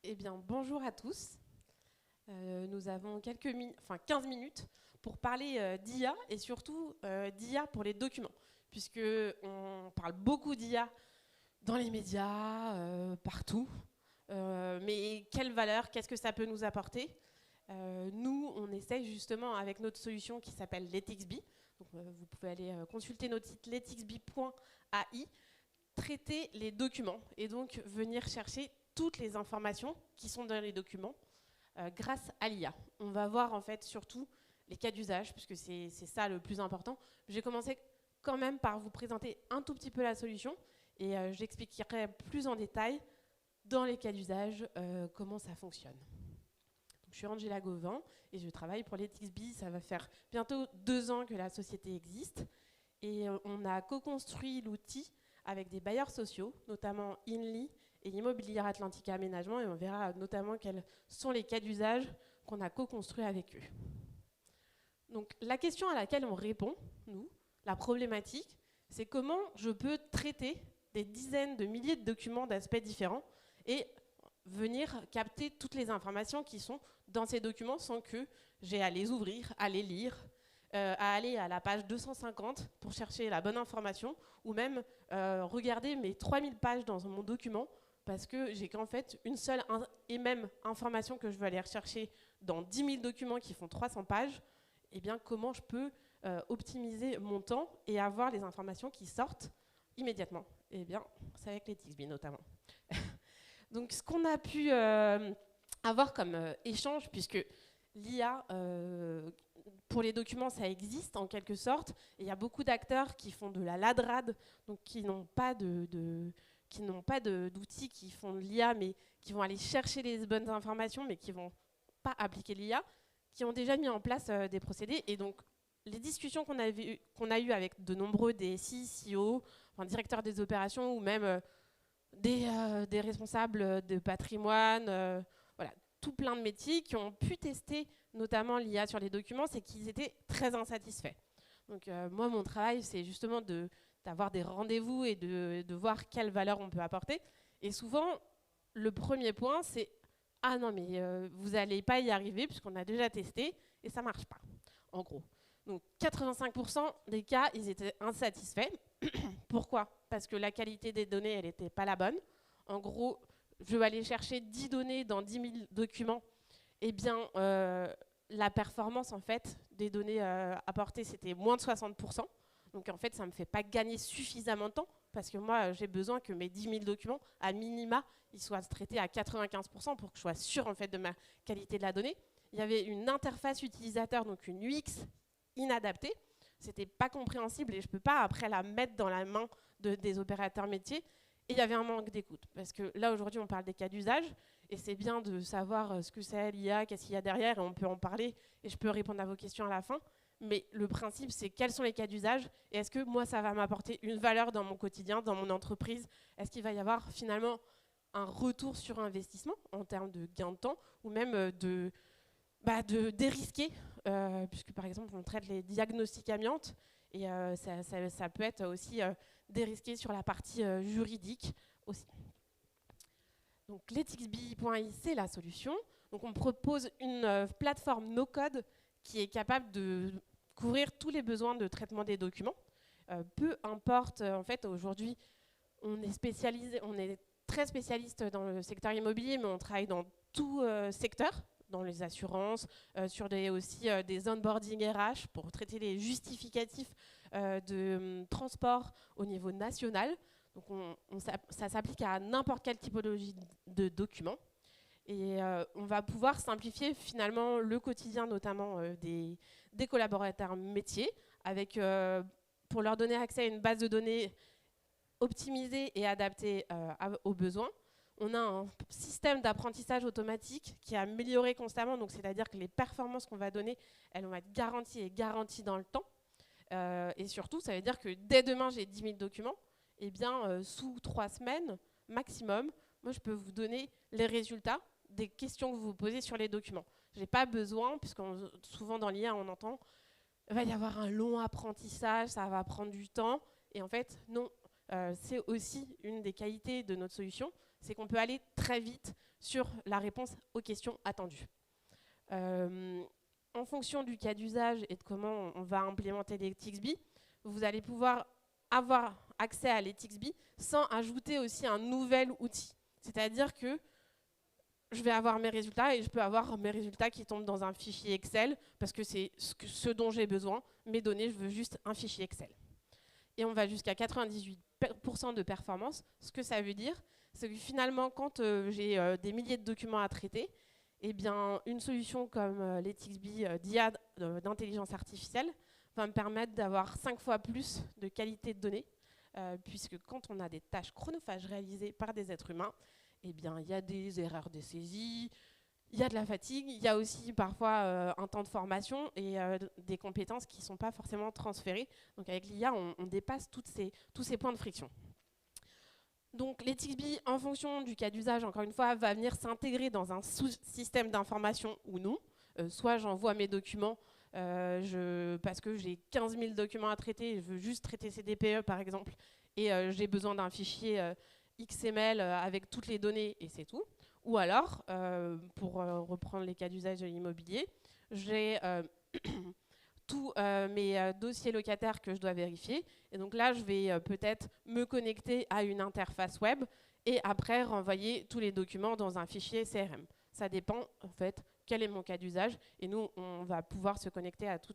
Eh bien, bonjour à tous. Nous avons 15 minutes pour parler d'IA et surtout d'IA pour les documents, puisque on parle beaucoup d'IA dans les médias, partout. Mais quelle valeur, qu'est-ce que ça peut nous apporter? Nous, on essaye justement avec notre solution qui s'appelle LetXB. Donc, vous pouvez aller consulter notre site letxb.ai, traiter les documents et donc venir chercher toutes les informations qui sont dans les documents grâce à l'IA. On va voir en fait surtout les cas d'usage, puisque c'est ça le plus important. J'ai commencé quand même par vous présenter un tout petit peu la solution et j'expliquerai plus en détail dans les cas d'usage comment ça fonctionne. Donc, je suis Angela Gauvin et je travaille pour LetXB. Ça va faire bientôt 2 ans que la société existe et on a co-construit l'outil avec des bailleurs sociaux, notamment INLI et Immobilier Atlantica Aménagement, et on verra notamment quels sont les cas d'usage qu'on a co-construits avec eux. Donc la question à laquelle on répond, nous, la problématique, c'est comment je peux traiter des dizaines de milliers de documents d'aspects différents et venir capter toutes les informations qui sont dans ces documents sans que j'ai à les ouvrir, à les lire, à aller à la page 250 pour chercher la bonne information, ou même regarder mes 3000 pages dans mon document parce que j'ai qu'en fait une seule et même information que je veux aller rechercher dans 10 000 documents qui font 300 pages. Et bien comment je peux optimiser mon temps et avoir les informations qui sortent immédiatement? Eh bien, c'est avec LetXB notamment. Donc ce qu'on a pu avoir comme échange, puisque l'IA pour les documents, ça existe en quelque sorte. Et il y a beaucoup d'acteurs qui font de la ladrade, donc qui n'ont pas d'outils qui font de l'IA, mais qui vont aller chercher les bonnes informations, mais qui ne vont pas appliquer l'IA, qui ont déjà mis en place des procédés. Et donc, les discussions qu'on a eues avec de nombreux DSI, CEO, enfin, directeurs des opérations, ou même des responsables de patrimoine, voilà, tout plein de métiers qui ont pu tester notamment l'IA sur les documents, c'est qu'ils étaient très insatisfaits. Donc moi, mon travail, c'est justement d'avoir des rendez-vous et de voir quelle valeur on peut apporter. Et souvent, le premier point, c'est « Ah non, mais vous n'allez pas y arriver puisqu'on a déjà testé et ça ne marche pas », en gros. Donc 85% des cas, ils étaient insatisfaits. Pourquoi? Parce que la qualité des données, elle n'était pas la bonne. En gros, je vais aller chercher 10 données dans 10 000 documents. Eh bien, la performance en fait, des données apportées, c'était moins de 60%. Donc en fait, ça ne me fait pas gagner suffisamment de temps parce que moi, j'ai besoin que mes 10 000 documents, à minima, ils soient traités à 95% pour que je sois sûre en fait, de ma qualité de la donnée. Il y avait une interface utilisateur, donc une UX inadaptée. C'était pas compréhensible et je ne peux pas après la mettre dans la main des opérateurs métiers. Et il y avait un manque d'écoute. Parce que là, aujourd'hui, on parle des cas d'usage. Et c'est bien de savoir ce que c'est l'IA, qu'est-ce qu'il y a derrière, et on peut en parler. Et je peux répondre à vos questions à la fin. Mais le principe, c'est quels sont les cas d'usage et est-ce que moi, ça va m'apporter une valeur dans mon quotidien, dans mon entreprise? Est-ce qu'il va y avoir finalement un retour sur investissement en termes de gain de temps ou même de dérisquer, puisque par exemple, on traite les diagnostics amiantes et ça peut être aussi dérisqué sur la partie juridique aussi. Donc, letxb.ai, c'est la solution. Donc, on propose une plateforme no-code qui est capable de couvrir tous les besoins de traitement des documents. Peu importe, en fait, aujourd'hui, on est très spécialiste dans le secteur immobilier, mais on travaille dans tout secteur, dans les assurances, sur aussi des onboarding RH pour traiter les justificatifs de transport au niveau national. Donc ça s'applique à n'importe quelle typologie de documents. Et on va pouvoir simplifier finalement le quotidien, notamment des collaborateurs métiers, avec, pour leur donner accès à une base de données optimisée et adaptée aux besoins. On a un système d'apprentissage automatique qui est amélioré constamment, donc c'est-à-dire que les performances qu'on va donner, elles vont être garanties dans le temps. Et surtout, ça veut dire que dès demain, j'ai 10 000 documents, et bien sous 3 semaines maximum, moi je peux vous donner les résultats des questions que vous vous posez sur les documents. Je n'ai pas besoin, puisque souvent dans l'IA on entend il va y avoir un long apprentissage, ça va prendre du temps. Et en fait, non, c'est aussi une des qualités de notre solution, c'est qu'on peut aller très vite sur la réponse aux questions attendues. En fonction du cas d'usage et de comment on va implémenter les TXB, vous allez pouvoir avoir accès à les TXB sans ajouter aussi un nouvel outil. C'est-à-dire que je vais avoir mes résultats et je peux avoir mes résultats qui tombent dans un fichier Excel parce que c'est ce dont j'ai besoin. Mes données, je veux juste un fichier Excel. Et on va jusqu'à 98% de performance. Ce que ça veut dire, c'est que finalement, quand j'ai des milliers de documents à traiter, eh bien, une solution comme l'ETXB d'IA, d'intelligence artificielle, va me permettre d'avoir 5 fois plus de qualité de données, puisque quand on a des tâches chronophages réalisées par des êtres humains, eh bien, il y a des erreurs de saisie, il y a de la fatigue, il y a aussi parfois un temps de formation et des compétences qui ne sont pas forcément transférées. Donc avec l'IA, on dépasse tous ces points de friction. Donc l'ETXB, en fonction du cas d'usage, encore une fois, va venir s'intégrer dans un sous-système d'information ou non. Soit j'envoie mes documents parce que j'ai 15 000 documents à traiter, je veux juste traiter ces DPE par exemple, et j'ai besoin d'un fichier XML avec toutes les données et c'est tout. Ou alors, pour reprendre les cas d'usage de l'immobilier, j'ai tous mes dossiers locataires que je dois vérifier. Et donc là, je vais peut-être me connecter à une interface web et après renvoyer tous les documents dans un fichier CRM. Ça dépend, en fait, quel est mon cas d'usage. Et nous, on va pouvoir se connecter à tout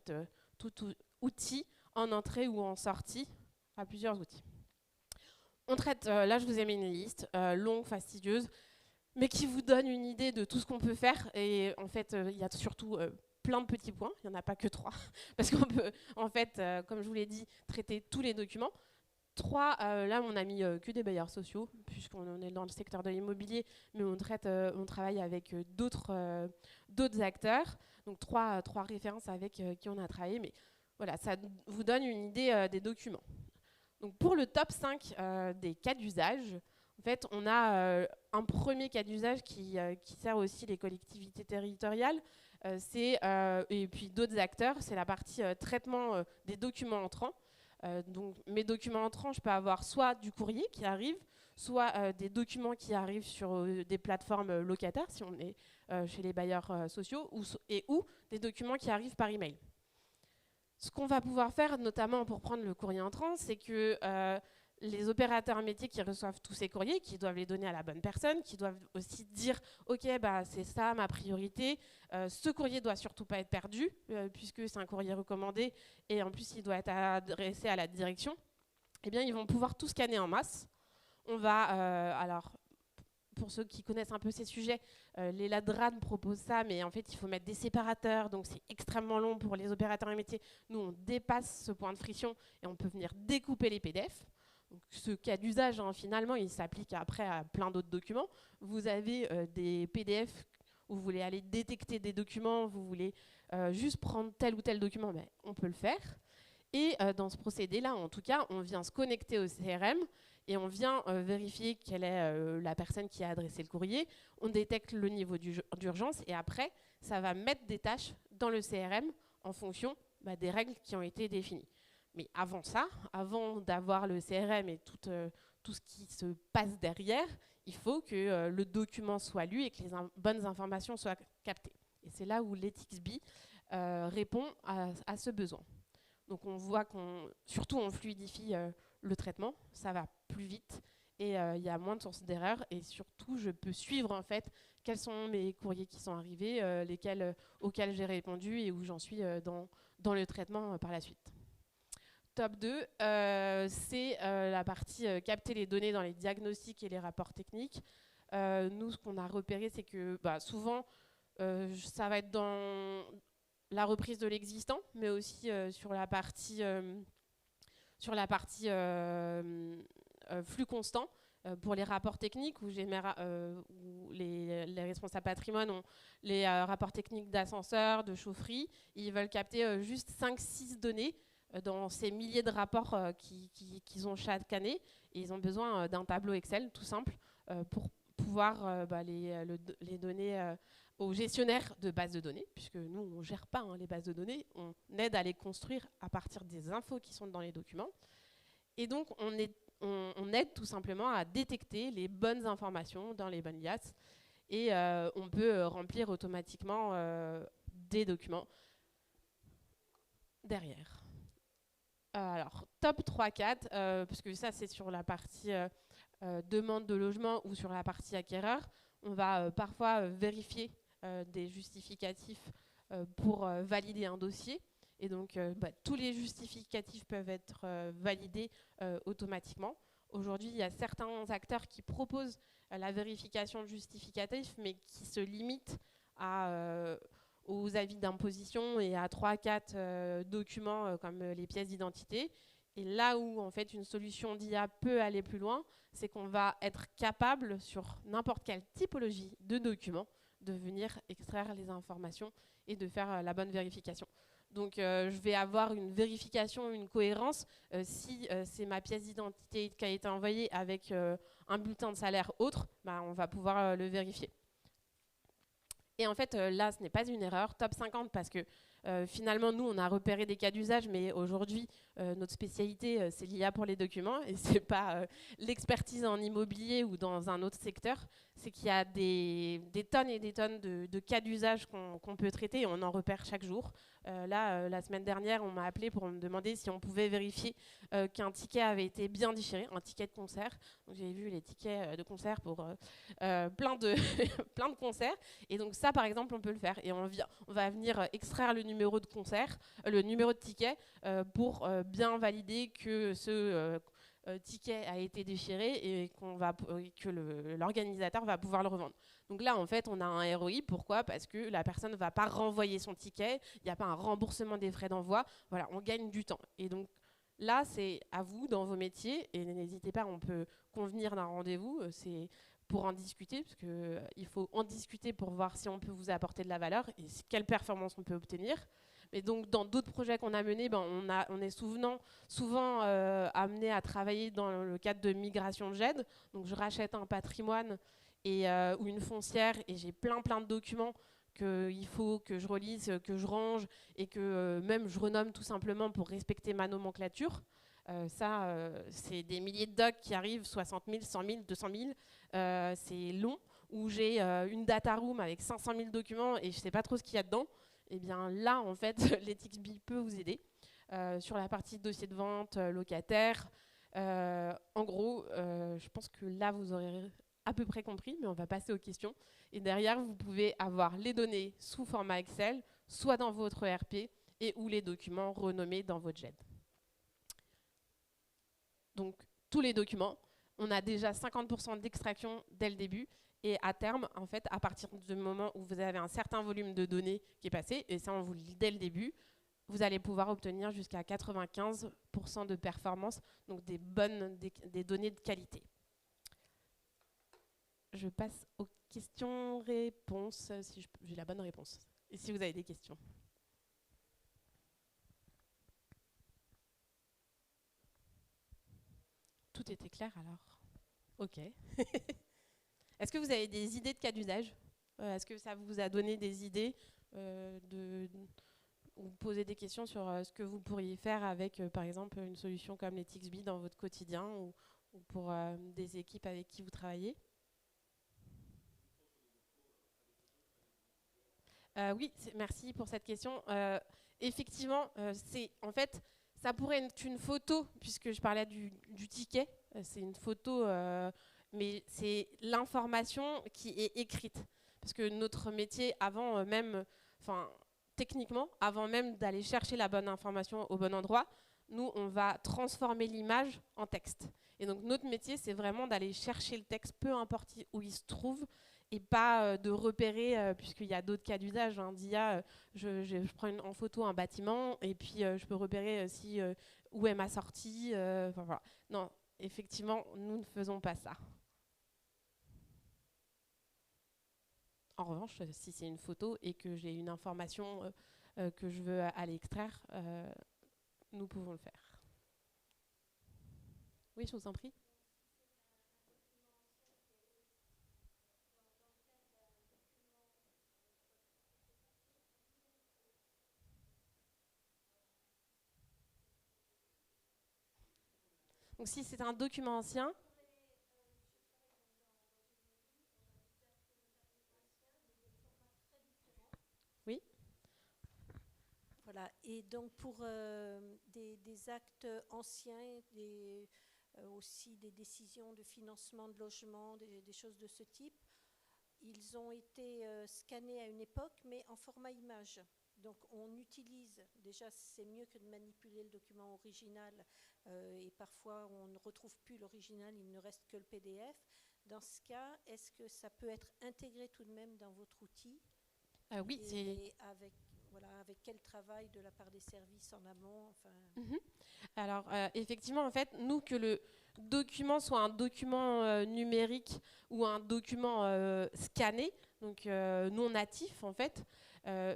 outil en entrée ou en sortie, à plusieurs outils. On traite, là, je vous ai mis une liste longue, fastidieuse, mais qui vous donne une idée de tout ce qu'on peut faire. Et en fait, il y a surtout plein de petits points, il n'y en a pas que 3, parce qu'on peut, en fait, comme je vous l'ai dit, traiter tous les documents. 3, là, on a mis que des bailleurs sociaux, puisqu'on est dans le secteur de l'immobilier, mais on travaille avec d'autres acteurs. Donc 3 références avec qui on a travaillé, mais voilà, ça vous donne une idée des documents. Donc pour le top 5 des cas d'usage, en fait, on a un premier cas d'usage qui sert aussi les collectivités territoriales, et puis d'autres acteurs, c'est la partie traitement des documents entrants. Donc mes documents entrants, je peux avoir soit du courrier qui arrive, soit des documents qui arrivent sur des plateformes locataires, si on est chez les bailleurs sociaux, ou des documents qui arrivent par email. Ce qu'on va pouvoir faire, notamment pour prendre le courrier entrant, c'est que les opérateurs métiers qui reçoivent tous ces courriers, qui doivent les donner à la bonne personne, qui doivent aussi dire « Ok, bah, c'est ça ma priorité, ce courrier doit surtout pas être perdu, puisque c'est un courrier recommandé, et en plus il doit être adressé à la direction », eh bien ils vont pouvoir tout scanner en masse. On va, alors, pour ceux qui connaissent un peu ces sujets, les LADRAN proposent ça, mais en fait, il faut mettre des séparateurs, donc c'est extrêmement long pour les opérateurs et métiers. Nous, on dépasse ce point de friction et on peut venir découper les PDF. Donc, ce cas d'usage, hein, finalement, il s'applique après à plein d'autres documents. Vous avez des PDF où vous voulez aller détecter des documents, vous voulez juste prendre tel ou tel document, ben, on peut le faire. Et dans ce procédé-là, en tout cas, on vient se connecter au CRM et on vient vérifier quelle est la personne qui a adressé le courrier. On détecte le niveau d'urgence et après, ça va mettre des tâches dans le CRM en fonction des règles qui ont été définies. Mais avant ça, avant d'avoir le CRM et tout ce qui se passe derrière, il faut que le document soit lu et que les bonnes informations soient captées. Et c'est là où l'ETXB répond à ce besoin. Donc on voit surtout on fluidifie le traitement, ça va plus vite et il y a moins de sources d'erreurs et surtout je peux suivre en fait quels sont mes courriers qui sont arrivés, auxquels j'ai répondu et où j'en suis dans le traitement par la suite. Top 2, c'est la partie capter les données dans les diagnostics et les rapports techniques. Nous, ce qu'on a repéré, c'est que souvent, ça va être dans la reprise de l'existant, mais aussi sur la partie flux constant pour les rapports techniques où les responsables patrimoine ont les rapports techniques d'ascenseurs, de chaufferie. Ils veulent capter juste 5-6 données dans ces milliers de rapports qu'ils ont chaque année. Et ils ont besoin d'un tableau Excel tout simple pour pouvoir les donner aux gestionnaires de bases de données, puisque nous, on ne gère pas les bases de données, on aide à les construire à partir des infos qui sont dans les documents. Et donc, on aide tout simplement à détecter les bonnes informations dans les bonnes liasses. et on peut remplir automatiquement des documents derrière. Alors, top 3-4, parce que ça c'est sur la partie demande de logement ou sur la partie acquéreur. On va parfois vérifier des justificatifs pour valider un dossier. Et donc, tous les justificatifs peuvent être validés automatiquement. Aujourd'hui, il y a certains acteurs qui proposent la vérification de justificatifs, mais qui se limitent aux avis d'imposition et à 3-4 documents comme les pièces d'identité. Et là où en fait une solution d'IA peut aller plus loin, c'est qu'on va être capable sur n'importe quelle typologie de document de venir extraire les informations et de faire la bonne vérification. Donc je vais avoir une vérification, une cohérence si c'est ma pièce d'identité qui a été envoyée avec un bulletin de salaire autre, on va pouvoir le vérifier. Et en fait, là, ce n'est pas une erreur, top 50, parce que finalement, nous, on a repéré des cas d'usage, mais aujourd'hui, notre spécialité, c'est l'IA pour les documents, et ce n'est pas l'expertise en immobilier ou dans un autre secteur. C'est qu'il y a des tonnes et des tonnes de cas d'usage qu'on peut traiter, et on en repère chaque jour. La semaine dernière, on m'a appelé pour me demander si on pouvait vérifier qu'un ticket avait été bien déchiré, un ticket de concert. Donc j'ai vu les tickets de concert pour plein de concerts. Et donc ça, par exemple, on peut le faire. Et on va venir extraire le numéro de concert, le numéro de ticket, pour bien valider que ce ticket a été déchiré et que l'organisateur va pouvoir le revendre. Donc là, en fait, on a un ROI. Pourquoi? Parce que la personne ne va pas renvoyer son ticket, il n'y a pas un remboursement des frais d'envoi. Voilà, on gagne du temps. Et donc là, c'est à vous, dans vos métiers, et n'hésitez pas, on peut convenir d'un rendez-vous. C'est pour en discuter, parce qu'il faut en discuter pour voir si on peut vous apporter de la valeur et quelle performance on peut obtenir. Mais donc, dans d'autres projets qu'on a menés, on est souvent amené à travailler dans le cadre de migration de GED. Donc, je rachète un patrimoine ou une foncière et j'ai plein de documents qu'il faut que je relise, que je range et que même je renomme tout simplement pour respecter ma nomenclature. C'est des milliers de docs qui arrivent, 60 000, 100 000, 200 000. C'est long, où j'ai une data room avec 500 000 documents et je ne sais pas trop ce qu'il y a dedans. Et bien là, en fait, l'EthicsBee peut vous aider. Sur la partie dossier de vente, locataire, en gros, je pense que là, vous aurez à peu près compris, mais on va passer aux questions. Et derrière, vous pouvez avoir les données sous format Excel, soit dans votre ERP, et ou les documents renommés dans votre GED. Donc, tous les documents, on a déjà 50% d'extraction dès le début. Et à terme, en fait, à partir du moment où vous avez un certain volume de données qui est passé, et ça on vous le dit dès le début, vous allez pouvoir obtenir jusqu'à 95% de performance, donc des données de qualité. Je passe aux questions-réponses, si j'ai la bonne réponse. Et si vous avez des questions. Tout était clair alors? Ok. Est-ce que vous avez des idées de cas d'usage? Est-ce que ça vous a donné des idées ou poser des questions sur ce que vous pourriez faire avec, par exemple, une solution comme l'EthicsBee dans votre quotidien ou pour des équipes avec qui vous travaillez? Oui, merci pour cette question. Effectivement, en fait, ça pourrait être une photo, puisque je parlais du ticket. C'est une photo, mais c'est l'information qui est écrite. Parce que notre métier, avant même, techniquement, avant même d'aller chercher la bonne information au bon endroit, nous, on va transformer l'image en texte. Et donc, notre métier, c'est vraiment d'aller chercher le texte, peu importe où il se trouve, et pas de repérer, puisqu'il y a d'autres cas d'usage d'IA. Je prends en photo un bâtiment, et puis je peux repérer où est ma sortie. Voilà. Non, effectivement, nous ne faisons pas ça. En revanche, si c'est une photo et que j'ai une information que je veux aller extraire, nous pouvons le faire. Oui, je vous en prie. Donc si c'est un document ancien, Voilà. Et donc pour des actes anciens, aussi des décisions de financement de logement, des choses de ce type, ils ont été scannés à une époque, mais en format image. Donc on utilise, déjà c'est mieux que de manipuler le document original, et parfois on ne retrouve plus l'original, il ne reste que le PDF. Dans ce cas, est-ce que ça peut être intégré tout de même dans votre outil? Oui, c'est... Et avec quel travail de la part des services en amont, enfin... Alors, effectivement, en fait, nous, que le document soit un document numérique ou un document scanné, donc non natif, en fait,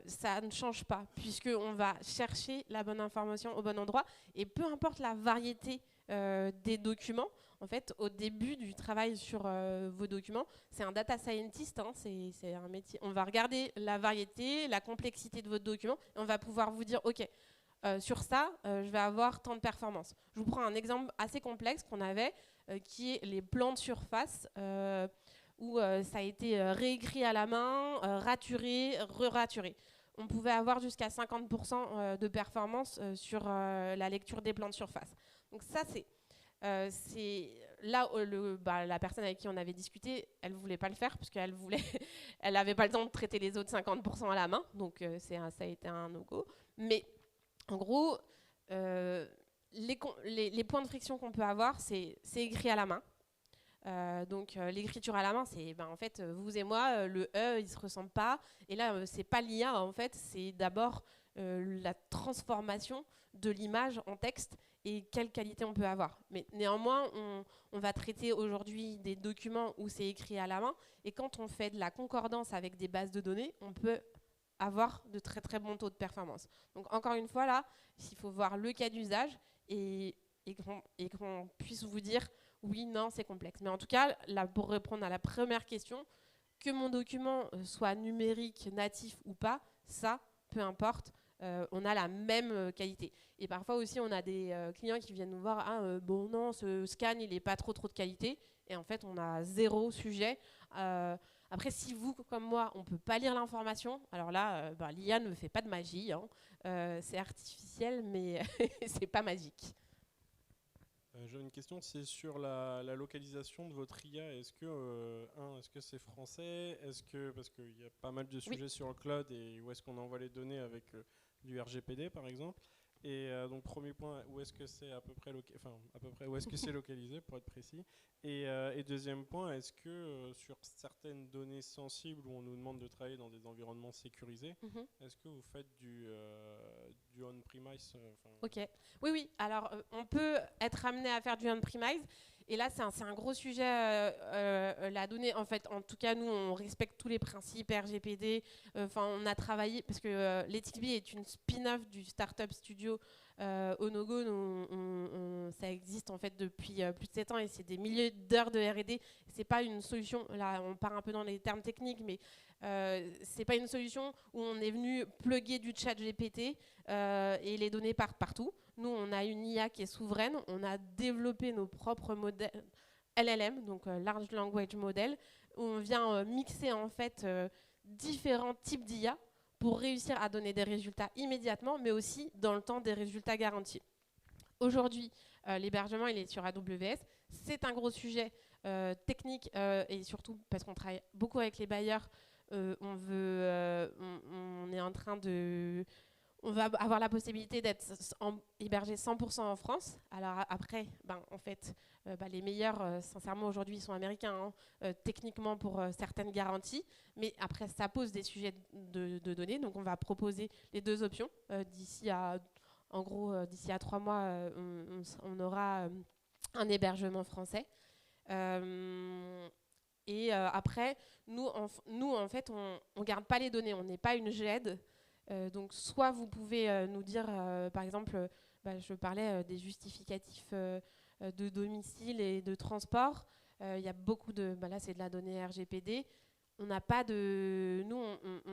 ça ne change pas, puisqu'on va chercher la bonne information au bon endroit, et peu importe la variété des documents, en fait, au début du travail sur vos documents, c'est un data scientist, hein, c'est un métier. On va regarder la variété, la complexité de votre document, et on va pouvoir vous dire, OK, sur ça, je vais avoir tant de performance. Je vous prends un exemple assez complexe qu'on avait, qui est les plans de surface, où ça a été réécrit à la main, raturé, re-raturé. On pouvait avoir jusqu'à 50% de performance sur la lecture des plans de surface. Donc ça, c'est là où la personne avec qui on avait discuté, elle ne voulait pas le faire parce qu'elle elle n'avait pas le temps de traiter les autres 50% à la main. Donc ça a été un no-go. Mais en gros, les points de friction qu'on peut avoir, c'est écrit à la main. Donc l'écriture à la main, c'est en fait vous et moi, le E, il se ressemble pas. Et là, c'est pas l'IA en fait, c'est d'abord la transformation de l'image en texte et quelle qualité on peut avoir. Mais néanmoins, on va traiter aujourd'hui des documents où c'est écrit à la main. Et quand on fait de la concordance avec des bases de données, on peut avoir de très très bons taux de performance. Donc encore une fois là, il faut voir le cas d'usage et qu'on puisse vous dire oui, non, c'est complexe. Mais en tout cas, là, pour répondre à la première question, que mon document soit numérique, natif ou pas, ça, peu importe, on a la même qualité. Et parfois aussi, on a des clients qui viennent nous voir, ah bon non, ce scan, il n'est pas trop de qualité. Et en fait, on a zéro sujet. Après, si vous, comme moi, on ne peut pas lire l'information, alors là, l'IA ne fait pas de magie. Hein. C'est artificiel, mais c'est pas magique. J'ai une question, c'est sur la localisation de votre IA. Est-ce que, est-ce que c'est français? Parce qu'il y a pas mal de sujets sur le cloud et où est-ce qu'on envoie les données avec du RGPD par exemple. Et donc premier point, où est-ce que c'est à peu près, où est-ce que c'est localisé pour être précis. Et deuxième point, est-ce que sur certaines données sensibles où on nous demande de travailler dans des environnements sécurisés, est-ce que vous faites du on-premise Ok, oui. Alors, on peut être amené à faire du on-premise. Et là, c'est un gros sujet, la donnée. En fait, en tout cas, nous, on respecte tous les principes RGPD. On a travaillé, parce que Letixbee est une spin-off du Startup Studio Onogo. Ça existe en fait depuis plus de 7 ans et c'est des milliers d'heures de R&D. C'est pas une solution, là, on part un peu dans les termes techniques, mais c'est pas une solution où on est venu plugger du chat GPT et les données partent partout. Nous, on a une IA qui est souveraine. On a développé nos propres modèles LLM, donc Large Language Model, où on vient mixer en fait différents types d'IA pour réussir à donner des résultats immédiatement, mais aussi dans le temps des résultats garantis. Aujourd'hui, l'hébergement, il est sur AWS. C'est un gros sujet technique et surtout parce qu'on travaille beaucoup avec les bailleurs. On est en train de... On va avoir la possibilité d'être hébergé 100% en France. Alors après, en fait, les meilleurs, sincèrement, aujourd'hui, ils sont américains, hein, techniquement pour certaines garanties. Mais après, ça pose des sujets de données. Donc, on va proposer les deux options. D'ici à 3 mois, on aura un hébergement français. Après, nous, en fait, on ne garde pas les données. On n'est pas une GED. Donc, soit vous pouvez nous dire, par exemple, je parlais des justificatifs de domicile et de transport. Il y a beaucoup de... là, c'est de la donnée RGPD. On n'a pas de... Nous,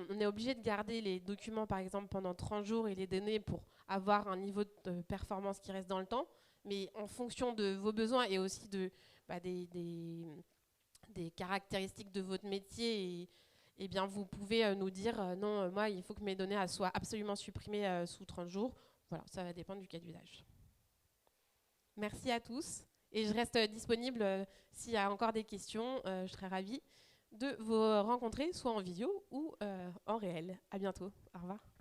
on est obligé de garder les documents, par exemple, pendant 30 jours et les données pour avoir un niveau de performance qui reste dans le temps. Mais en fonction de vos besoins et aussi des caractéristiques de votre métier eh bien, vous pouvez nous dire non, moi, il faut que mes données soient absolument supprimées sous 30 jours. Voilà, ça va dépendre du cas d'usage. Merci à tous. Et je reste disponible s'il y a encore des questions. Je serai ravie de vous rencontrer, soit en visio ou en réel. À bientôt. Au revoir.